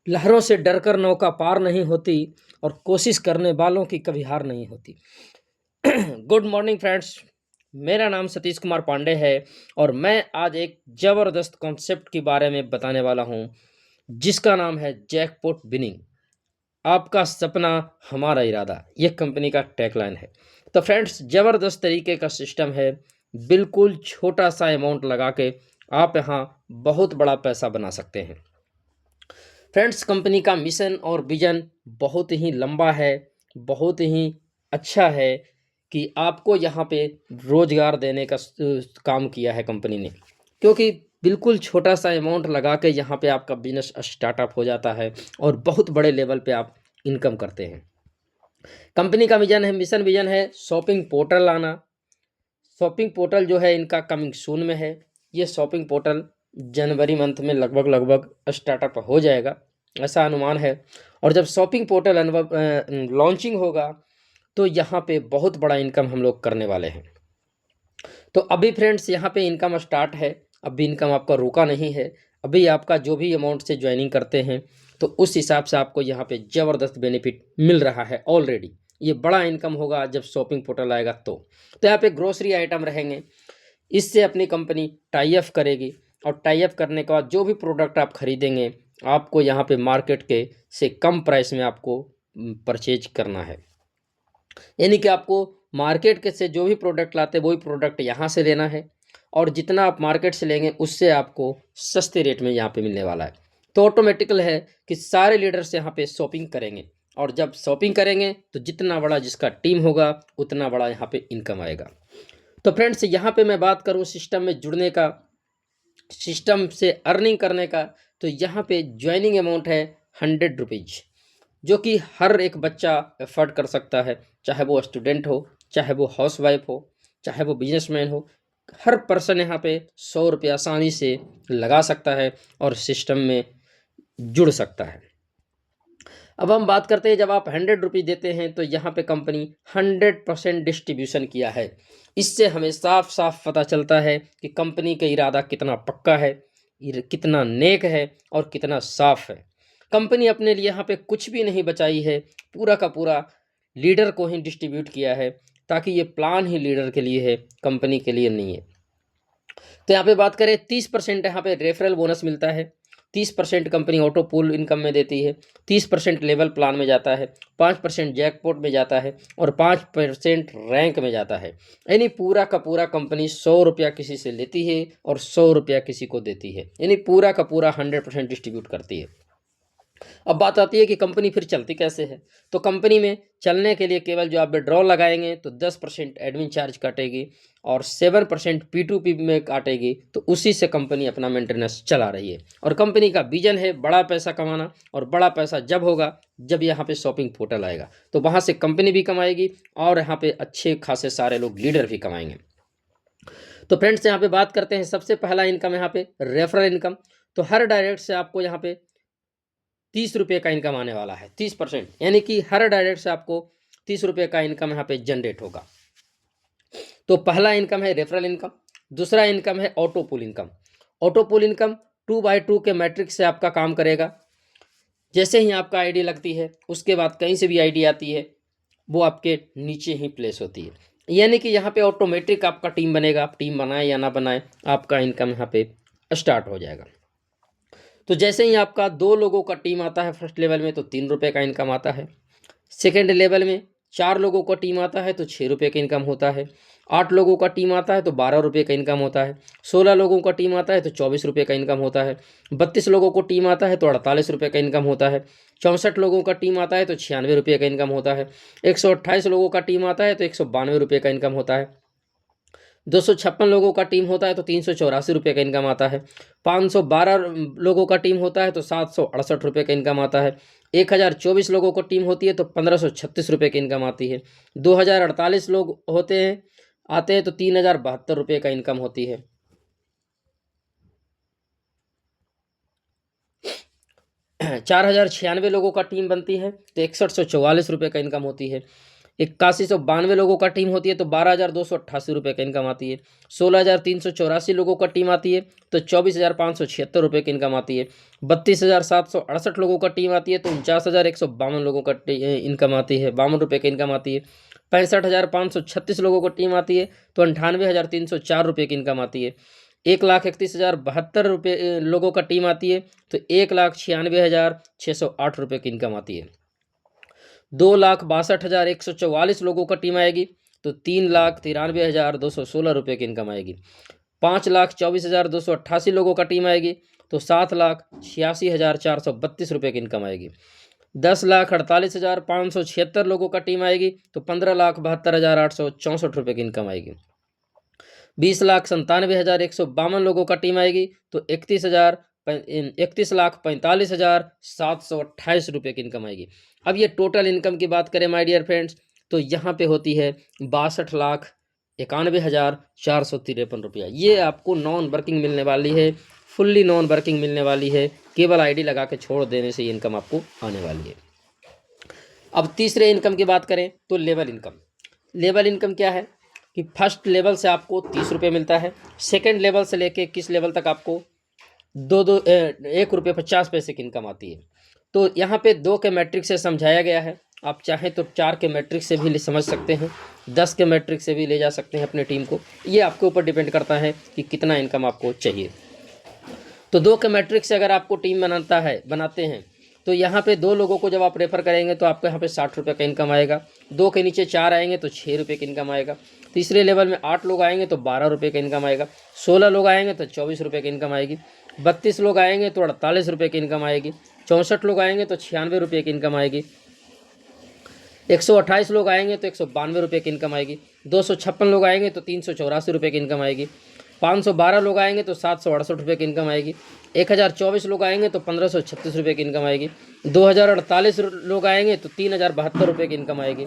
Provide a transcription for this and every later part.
लहरों से डरकर नौका पार नहीं होती और कोशिश करने वालों की कभी हार नहीं होती। गुड मॉर्निंग फ्रेंड्स, मेरा नाम सतीश कुमार पांडे है और मैं आज एक ज़बरदस्त कॉन्सेप्ट के बारे में बताने वाला हूं, जिसका नाम है जैकपॉट विनिंग। आपका सपना हमारा इरादा, यह कंपनी का टैगलाइन है। तो फ्रेंड्स, ज़बरदस्त तरीके का सिस्टम है। बिल्कुल छोटा सा अमाउंट लगा के आप यहाँ बहुत बड़ा पैसा बना सकते हैं। फ्रेंड्स, कंपनी का मिशन और विजन बहुत ही लंबा है, बहुत ही अच्छा है कि आपको यहाँ पे रोजगार देने का काम किया है कंपनी ने, क्योंकि बिल्कुल छोटा सा अमाउंट लगा के यहाँ पे आपका बिजनेस स्टार्टअप हो जाता है और बहुत बड़े लेवल पे आप इनकम करते हैं। कंपनी का विजन है शॉपिंग पोर्टल लाना। शॉपिंग पोर्टल जो है इनका कमिंग सून में है। ये शॉपिंग पोर्टल जनवरी मंथ में लगभग स्टार्टअप हो जाएगा, ऐसा अनुमान है। और जब शॉपिंग पोर्टल लॉन्चिंग होगा तो यहाँ पे बहुत बड़ा इनकम हम लोग करने वाले हैं। तो अभी फ्रेंड्स यहाँ पे इनकम स्टार्ट है, अभी इनकम आपका रुका नहीं है। अभी आपका जो भी अमाउंट से ज्वाइनिंग करते हैं तो उस हिसाब से आपको यहाँ पे ज़बरदस्त बेनिफिट मिल रहा है ऑलरेडी। ये बड़ा इनकम होगा जब शॉपिंग पोर्टल आएगा तो यहाँ पे ग्रोसरी आइटम रहेंगे। इससे अपनी कंपनी टाई अप करेगी और टाई अप करने के बाद जो भी प्रोडक्ट आप खरीदेंगे आपको यहाँ पे मार्केट के से कम प्राइस में आपको परचेज करना है। यानी कि आपको मार्केट के से जो भी प्रोडक्ट लाते हैं वही प्रोडक्ट यहाँ से लेना है और जितना आप मार्केट से लेंगे उससे आपको सस्ते रेट में यहाँ पे मिलने वाला है। तो ऑटोमेटिकल है कि सारे लीडर्स यहाँ पे शॉपिंग करेंगे और जब शॉपिंग करेंगे तो जितना बड़ा जिसका टीम होगा उतना बड़ा यहाँ पे इनकम आएगा। तो फ्रेंड्स, यहाँ पे मैं बात करूँ सिस्टम में जुड़ने का, सिस्टम से अर्निंग करने का, तो यहाँ पे ज्वाइनिंग अमाउंट है 100 रुपीज़, जो कि हर एक बच्चा एफर्ट कर सकता है, चाहे वो स्टूडेंट हो, चाहे वो हाउसवाइफ हो, चाहे वो बिजनेसमैन हो। हर पर्सन यहाँ पे 100 रुपये आसानी से लगा सकता है और सिस्टम में जुड़ सकता है। अब हम बात करते हैं, जब आप 100 रुपीज़ देते हैं तो यहाँ पे कंपनी 100% डिस्ट्रीब्यूशन किया है। इससे हमें साफ साफ पता चलता है कि कंपनी का इरादा कितना पक्का है, कितना नेक है और कितना साफ है। कंपनी अपने लिए यहाँ पे कुछ भी नहीं बचाई है, पूरा का पूरा लीडर को ही डिस्ट्रीब्यूट किया है, ताकि ये प्लान ही लीडर के लिए है, कंपनी के लिए नहीं है। तो यहाँ पे बात करें 30% यहाँ पे रेफरल बोनस मिलता है, 30% कंपनी ऑटो पूल इनकम में देती है, 30% लेवल प्लान में जाता है, 5% जैकपॉट में जाता है और 5% रैंक में जाता है। यानी पूरा का पूरा कंपनी 100 रुपया किसी से लेती है और 100 रुपया किसी को देती है, यानी पूरा का पूरा 100% डिस्ट्रीब्यूट करती है। अब बात आती है कि कंपनी फिर चलती कैसे है। तो कंपनी में चलने के लिए केवल जो आप विड्रॉल लगाएंगे तो 10% एडमिन चार्ज काटेगी और 7% P2P में काटेगी, तो उसी से कंपनी अपना मेंटेनेंस चला रही है। और कंपनी का विजन है बड़ा पैसा कमाना, और बड़ा पैसा जब होगा जब यहाँ पे शॉपिंग पोर्टल आएगा, तो वहाँ से कंपनी भी कमाएगी और यहाँ पे अच्छे खासे सारे लोग लीडर भी कमाएंगे। तो फ्रेंड्स, यहाँ पे बात करते हैं, सबसे पहला इनकम यहाँ पे रेफरल इनकम। तो हर डायरेक्ट से आपको यहाँ पे 30 रुपये का इनकम आने वाला है, 30%, यानी कि हर डायरेक्ट से आपको 30 रुपये का इनकम यहाँ पे जनरेट होगा। तो पहला इनकम है रेफरल इनकम। दूसरा इनकम है ऑटो पुल इनकम। ऑटो पुल इनकम 2x2 के मैट्रिक्स से आपका काम करेगा। जैसे ही आपका आईडी लगती है उसके बाद कहीं से भी आईडी आती है वो आपके नीचे ही प्लेस होती है, यानी कि यहाँ पे ऑटोमेटिक आपका टीम बनेगा। आप टीम बनाए या ना बनाए, आपका इनकम यहाँ पे स्टार्ट हो जाएगा। तो जैसे ही आपका 2 लोगों का टीम आता है फर्स्ट लेवल में तो 3 रुपये का इनकम आता है। सेकेंड लेवल में 4 लोगों का टीम आता है तो 6 रुपये का इनकम होता है। 8 लोगों का टीम आता है तो 12 रुपये का इनकम होता है। 16 लोगों का टीम आता है तो 24 रुपये का इनकम होता है। 32 लोगों को टीम आता है तो 48 रुपये का इनकम होता है। 64 लोगों का टीम आता है तो 96 रुपये का इनकम होता है। 128 लोगों का टीम आता है तो 192 रुपये का इनकम होता है। 256 लोगों का टीम होता है तो 384 रुपये का इनकम आता है। 512 लोगों का टीम होता है तो 768 रुपये का इनकम आता है। 1024 लोगों को टीम होती है तो 1536 रुपये की इनकम आती है। 2048 लोग आते हैं तो 3072 रुपये का इनकम होती है। 4096 लोगों का टीम बनती है तो 6144 रुपये का इनकम होती है। 8192 लोगों का टीम होती है तो 12,288 रुपये का इनकम आती है। 16,384 लोगों का टीम आती है तो 24,576 रुपये की इनकम आती है। 32,768 लोगों का टीम आती है तो 49,152 लोगों का इनकम आती है, 52 रुपये की इनकम आती है। 65,536 लोगों को टीम आती है तो 98,304 रुपये की इनकम आती है। 1,31,072 रुपये लोगों का टीम आती है तो 1,96,608 रुपये की इनकम आती है। 2,62,144 लोगों का टीम आएगी तो 3,93,216 रुपये की इनकम आएगी। 5,24,288 लोगों का टीम आएगी तो 7,86,432 रुपये की इनकम आएगी। 10,48,576 लोगों का टीम आएगी तो 15,72,864 रुपये की इनकम आएगी। 20,97,152 लोगों का टीम आएगी तो 31,45,728 रुपये की इनकम आएगी। अब ये टोटल इनकम की बात करें माय डियर फ्रेंड्स तो यहाँ पे होती है 62,91,453 रुपया। ये आपको नॉन वर्किंग मिलने वाली है, फुल्ली नॉन वर्किंग मिलने वाली है, केवल आईडी लगा के छोड़ देने से ये इनकम आपको आने वाली है। अब तीसरे इनकम की बात करें तो लेवल इनकम। लेवल इनकम क्या है कि फर्स्ट लेवल से आपको 30 रुपये मिलता है, सेकंड लेवल से लेके किस लेवल तक आपको 1 रुपये 50 पैसे की इनकम आती है। तो यहाँ पे 2 के मैट्रिक से समझाया गया है, आप चाहें तो 4 के मैट्रिक से भी समझ सकते हैं, 10 के मैट्रिक से भी ले जा सकते हैं अपने टीम को। ये आपके ऊपर डिपेंड करता है कि कितना इनकम आपको चाहिए। तो 2 के मैट्रिक से अगर आपको टीम बनाते हैं तो यहाँ पे 2 लोगों को जब आप रेफर करेंगे तो आपको यहाँ पे 60 रुपये का इनकम आएगा। 2 के नीचे 4 आएंगे तो 6 रुपये की इनकम आएगा। तीसरे लेवल में 8 लोग आएंगे तो 12 रुपये का इनकम आएगा। 16 लोग आएंगे तो 24 रुपये की इनकम आएगी। 32 लोग आएंगे तो 48 रुपये की इनकम आएगी। 64 लोग आएंगे तो 96 रुपये की इनकम आएगी। 128 लोग आएंगे तो 192 रुपये की इनकम आएगी। 256 लोग आएंगे तो 384 रुपये की इनकम आएगी। 512 लोग आएंगे तो 768 रुपये की इनकम आएगी। 1024 लोग आएंगे तो 1536 रुपये की इनकम आएगी। 2048 लोग आएंगे तो 3072 रुपये की इनकम आएगी।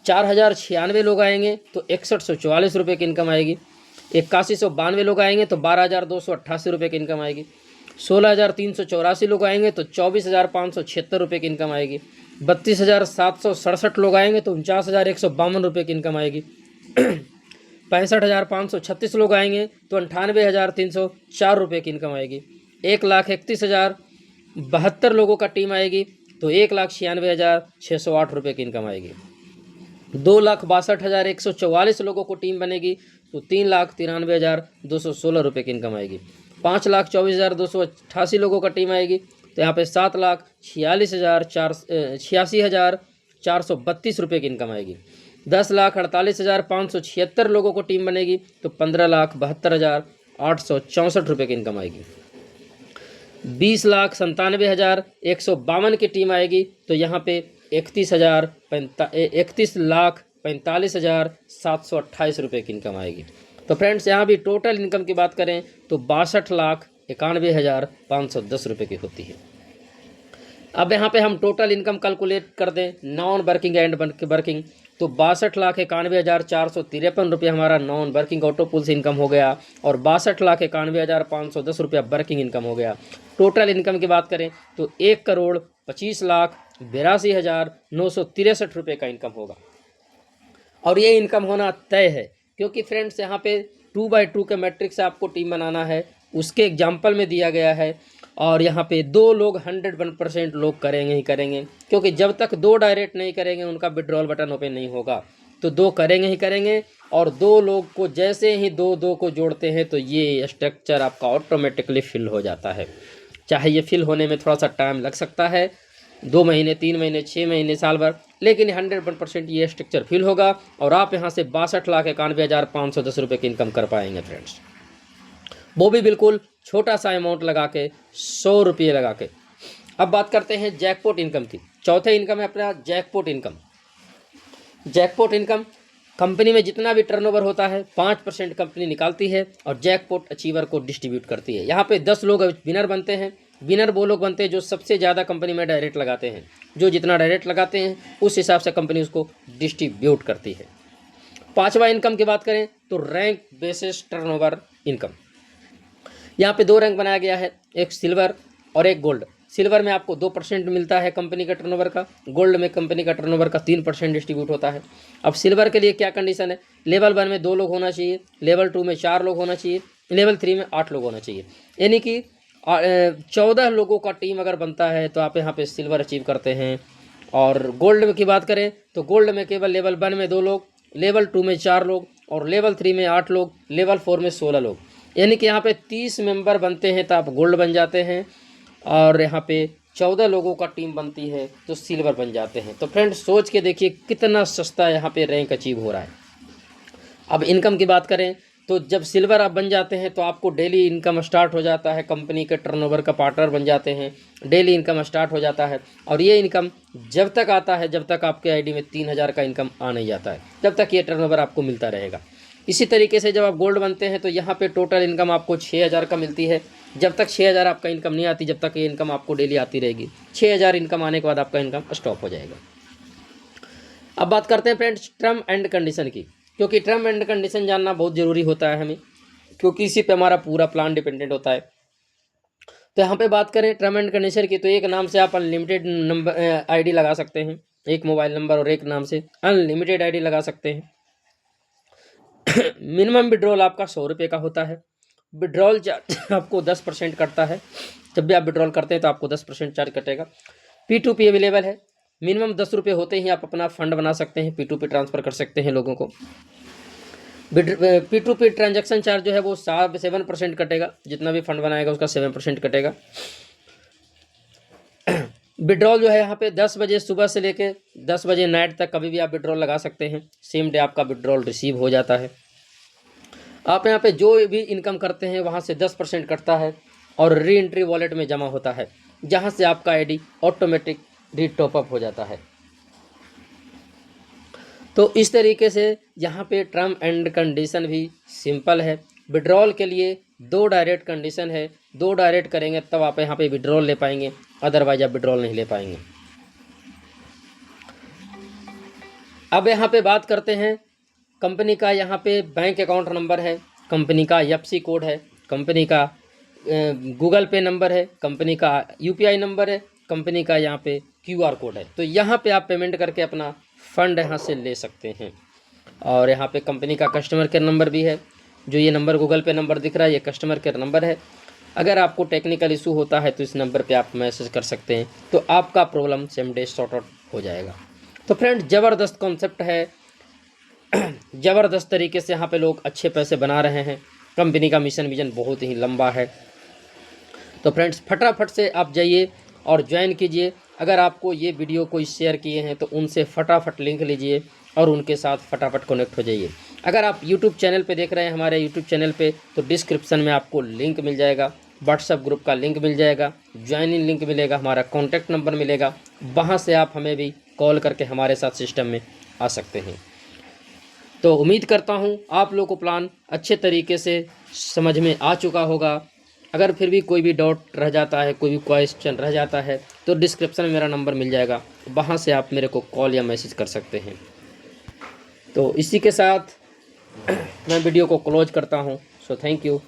4096 लोग आएंगे तो 6144 रुपये की इनकम आएगी। 8192 लोग आएंगे तो 12,288 रुपये की इनकम आएगी। 16,384 लोग आएंगे तो 24,576 रुपये की इनकम आएगी। 32,767 लोग आएंगे तो 49,152 रुपये की इनकम आएगी। 65,536 लोग आएंगे तो 98,304 रुपये की इनकम आएगी। 1,31,072 लोगों का टीम आएगी तो 1,96,608 रुपये की इनकम आएगी। 2,62,144 लोगों को टीम बनेगी तो 3,93,216 रुपये की इनकम आएगी। 5,24,288 लोगों का टीम आएगी तो यहाँ पे 7,86,432 रुपये की इनकम आएगी। 10,48,576 लोगों को टीम बनेगी तो 15,72,864 रुपये की इनकम आएगी। 20,97,152 की टीम आएगी तो यहाँ पे 31,45,728 रुपये की इनकम आएगी। तो फ्रेंड्स यहाँ भी टोटल इनकम की बात करें तो 62,91,510 रुपये की होती है। अब यहाँ पे हम टोटल इनकम कैलकुलेट कर दें नॉन वर्किंग एंड वर्किंग तो 62,91,453 रुपये हमारा नॉन वर्किंग ऑटो पुल से इनकम हो गया और 62,91,510 रुपया वर्किंग इनकम हो गया। टोटल इनकम की बात करें तो 1,25,82,963 रुपये का इनकम होगा और ये इनकम होना तय है क्योंकि फ्रेंड्स यहाँ पे 2x2 के मैट्रिक से आपको टीम बनाना है, उसके एग्जाम्पल में दिया गया है। और यहाँ पे 2 लोग 101% लोग करेंगे ही करेंगे क्योंकि जब तक 2 डायरेक्ट नहीं करेंगे उनका विड्रॉल बटन ओपन नहीं होगा। तो 2 करेंगे ही करेंगे और 2 लोग को जैसे ही 2 को जोड़ते हैं तो ये स्ट्रक्चर आपका ऑटोमेटिकली फिल हो जाता है। चाहे ये फिल होने में थोड़ा सा टाइम लग सकता है, 2 महीने 3 महीने 6 महीने साल भर, लेकिन 101% ये स्ट्रक्चर फिल होगा और आप यहाँ से 62,91,510 रुपये की इनकम कर पाएंगे फ्रेंड्स, वो भी बिल्कुल छोटा सा अमाउंट लगा के 100 रुपये लगा के। अब बात करते हैं जैकपॉट इनकम की। चौथे इनकम है अपना jackpot income. Jackpot income company में जितना भी टर्नओवर होता है 5% कंपनी निकालती है और जैकपॉट अचीवर को डिस्ट्रीब्यूट करती है। यहाँ पे 10 लोग विनर बनते हैं। विनर वो लोग बनते हैं जो सबसे ज़्यादा कंपनी में डायरेक्ट लगाते हैं। जो जितना डायरेक्ट लगाते हैं उस हिसाब से कंपनी उसको डिस्ट्रीब्यूट करती है। 5वां इनकम की बात करें तो रैंक बेसिस टर्नओवर इनकम। यहाँ पे 2 रैंक बनाया गया है, एक सिल्वर और एक गोल्ड। सिल्वर में आपको 2% मिलता है कंपनी का टर्नओवर का, गोल्ड में कंपनी का टर्नओवर का 3% डिस्ट्रीब्यूट होता है। अब सिल्वर के लिए क्या कंडीशन है, लेवल 1 में 2 लोग होना चाहिए, लेवल 2 में 4 लोग होना चाहिए, लेवल 3 में 8 लोग होना चाहिए। यानी कि 14 लोगों का टीम अगर बनता है तो आप यहाँ पे सिल्वर अचीव करते हैं। और गोल्ड की बात करें तो गोल्ड में केवल लेवल 1 में 2 लोग, लेवल 2 में 4 लोग और लेवल 3 में 8 लोग, लेवल 4 में 16 लोग। यानी कि यहाँ पे 30 मेंबर बनते हैं तो आप गोल्ड बन जाते हैं, और यहाँ पे 14 लोगों का टीम बनती है तो सिल्वर बन जाते हैं। तो फ्रेंड्स सोच के देखिए कितना सस्ता यहाँ पे रैंक अचीव हो रहा है। अब इनकम की बात करें तो जब सिल्वर आप बन जाते हैं तो आपको डेली इनकम स्टार्ट हो जाता है, कंपनी के टर्नओवर का पार्टनर बन जाते हैं, डेली इनकम स्टार्ट हो जाता है। और ये इनकम जब तक आता है जब तक आपके आईडी में 3000 का इनकम आ नहीं जाता है, तब तक ये टर्नओवर आपको मिलता रहेगा। इसी तरीके से जब आप गोल्ड बनते हैं तो यहाँ पे टोटल इनकम आपको 6000 का मिलती है। जब तक 6000 आपका इनकम नहीं आती, जब तक ये इनकम आपको डेली आती रहेगी। 6000 इनकम आने के बाद आपका इनकम स्टॉप हो जाएगा। अब बात करते हैं फ्रेंड्स टर्म एंड कंडीशन की, क्योंकि टर्म एंड कंडीशन जानना बहुत ज़रूरी होता है हमें, क्योंकि इसी पे हमारा पूरा प्लान डिपेंडेंट होता है। तो यहाँ पे बात करें टर्म एंड कंडीशन की तो एक नाम से आप अनलिमिटेड नंबर आईडी लगा सकते हैं, एक मोबाइल नंबर और एक नाम से अनलिमिटेड आईडी लगा सकते हैं। मिनिमम विड्रॉल आपका 100 रुपये का होता है। विड्रॉल चार्ज आपको 10% कटता है, जब भी आप विड्रॉल करते हैं तो आपको 10% चार्ज कटेगा। P2P अवेलेबल है, मिनिमम 10 रुपये होते ही आप अपना फंड बना सकते हैं, P2P ट्रांसफ़र कर सकते हैं लोगों को। P2P ट्रांजैक्शन चार्ज जो है वो 7% कटेगा, जितना भी फंड बनाएगा उसका 7% कटेगा। विड्रॉल जो है यहाँ पे 10 बजे सुबह से लेके 10 बजे नाइट तक कभी भी आप विड्रॉल लगा सकते हैं, सेम डे आपका विड्रॉल रिसीव हो जाता है। आप यहाँ पे जो भी इनकम करते हैं वहाँ से 10% कटता है और री एंट्री वॉलेट में जमा होता है, जहाँ से आपका आईडी ऑटोमेटिक री टॉपअप हो जाता है। तो इस तरीके से यहाँ पे टर्म एंड कंडीशन भी सिंपल है। विड्रॉल के लिए 2 डायरेक्ट कंडीशन है, 2 डायरेक्ट करेंगे तब आप यहाँ पे विड्रॉल ले पाएंगे, अदरवाइज आप विड्रॉल नहीं ले पाएंगे। अब यहाँ पे बात करते हैं कंपनी का, यहाँ पे बैंक अकाउंट नंबर है, कंपनी का IFSC कोड है, कंपनी का गूगल पे नंबर है, कंपनी का UPI नंबर है, कंपनी का यहाँ पे QR कोड है। तो यहाँ पे आप पेमेंट करके अपना फ़ंड यहाँ से ले सकते हैं। और यहाँ पे कंपनी का कस्टमर केयर नंबर भी है, जो ये नंबर गूगल पे नंबर दिख रहा है ये कस्टमर केयर नंबर है। अगर आपको टेक्निकल इशू होता है तो इस नंबर पे आप मैसेज कर सकते हैं, तो आपका problem same day sort out हो जाएगा। तो फ्रेंड्स ज़बरदस्त कॉन्सेप्ट है, ज़बरदस्त तरीके से यहाँ पे लोग अच्छे पैसे बना रहे हैं। कंपनी का मिशन विजन बहुत ही लंबा है। तो फ्रेंड्स फटाफट से आप जाइए और ज्वाइन कीजिए। अगर आपको ये वीडियो कोई शेयर किए हैं तो उनसे फटाफट लिंक लीजिए और उनके साथ फटाफट कनेक्ट हो जाइए। अगर आप यूट्यूब चैनल पे देख रहे हैं हमारे यूट्यूब चैनल पे, तो डिस्क्रिप्शन में आपको लिंक मिल जाएगा, व्हाट्सएप ग्रुप का लिंक मिल जाएगा, ज्वाइनिंग लिंक मिलेगा, हमारा कॉन्टैक्ट नंबर मिलेगा, वहाँ से आप हमें भी कॉल करके हमारे साथ सिस्टम में आ सकते हैं। तो उम्मीद करता हूँ आप लोगों को प्लान अच्छे तरीके से समझ में आ चुका होगा। अगर फिर भी कोई भी डाउट रह जाता है, कोई भी क्वेश्चन रह जाता है, तो डिस्क्रिप्शन में मेरा नंबर मिल जाएगा, वहाँ से आप मेरे को कॉल या मैसेज कर सकते हैं। तो इसी के साथ मैं वीडियो को क्लोज करता हूँ। So thank you.